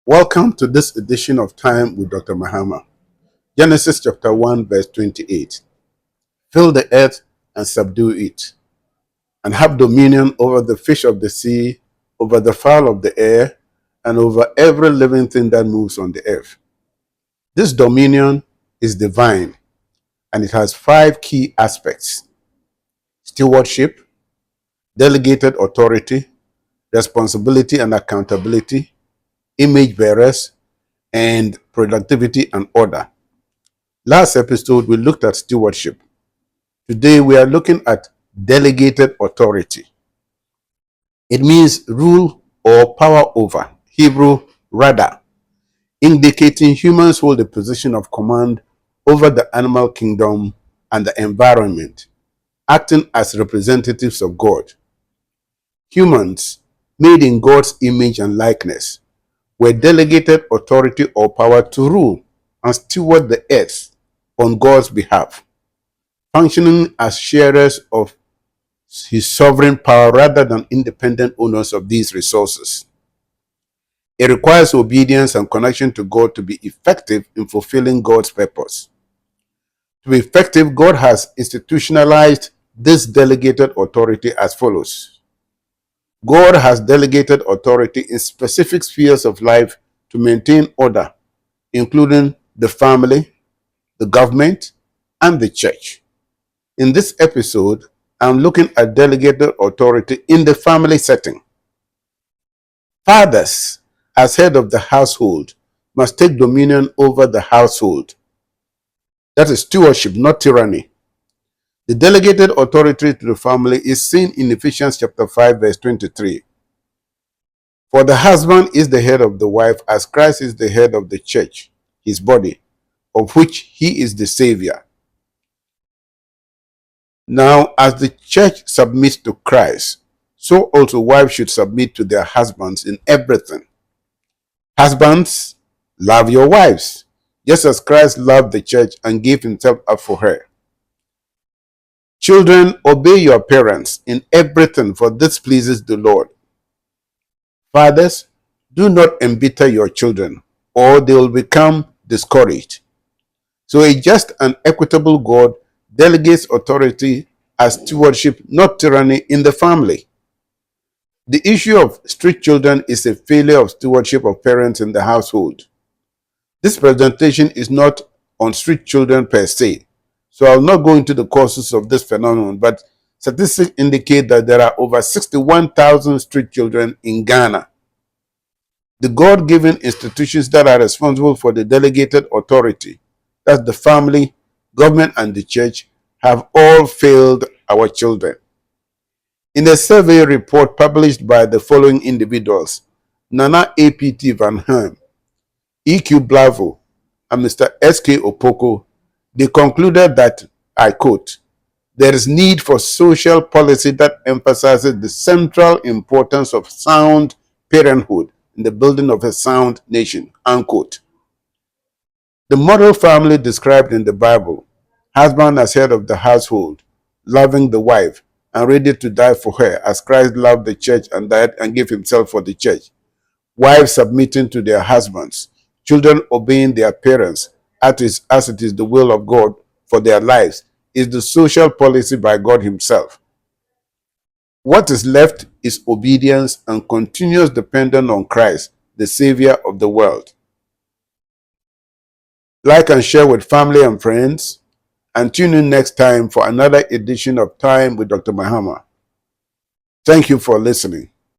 Welcome to this edition of Time with Dr. Mahama. Genesis chapter 1 verse 28. Fill the earth and subdue it, and have dominion over the fish of the sea, over the fowl of the air, and over every living thing that moves on the earth. This dominion is divine, and it has 5 key aspects: stewardship, delegated authority, responsibility and accountability, image bearers, and productivity and order. Last episode, we looked at stewardship. Today, we are looking at delegated authority. It means rule or power over, Hebrew rada, indicating humans hold a position of command over the animal kingdom and the environment, acting as representatives of God. Humans, made in God's image and likeness, were delegated authority or power to rule and steward the earth on God's behalf, functioning as sharers of his sovereign power rather than independent owners of these resources. It requires obedience and connection to God to be effective in fulfilling God's purpose. To be effective, God has institutionalized this delegated authority as follows. God has delegated authority in specific spheres of life to maintain order, including the family, the government, and the church. In this episode, I'm looking at delegated authority in the family setting. Fathers, as head of the household, must take dominion over the household. That is stewardship, not tyranny. The delegated authority to the family is seen in Ephesians chapter 5, verse 23. For the husband is the head of the wife, as Christ is the head of the church, his body, of which he is the Savior. Now, as the church submits to Christ, so also wives should submit to their husbands in everything. Husbands, love your wives, just as Christ loved the church and gave himself up for her. Children, obey your parents in everything, for this pleases the Lord. Fathers, do not embitter your children, or they will become discouraged. So a just and equitable God delegates authority as stewardship, not tyranny, in the family. The issue of strict children is a failure of stewardship of parents in the household. This presentation is not on strict children per se, so I'll not go into the causes of this phenomenon, but statistics indicate that there are over 61,000 strict children in Ghana. The God-given institutions that are responsible for the delegated authority, that's the family, government, and the church, have all failed our children. In a survey report published by the following individuals, Nana A.P.T. Van Herm, E.Q. Blavo, and Mr. S.K. Opoko, they concluded that, I quote, there is need for social policy that emphasizes the central importance of sound parenthood in the building of a sound nation, unquote. The model family described in the Bible, husband as head of the household, loving the wife, and ready to die for her, as Christ loved the church and died and gave himself for the church. Wives submitting to their husbands, children obeying their parents, as it is the will of God for their lives, is the social policy by God himself. What is left is obedience and continuous dependence on Christ, the Savior of the world. Like and share with family and friends, and tune in next time for another edition of Time with Dr. Mahama. Thank you for listening.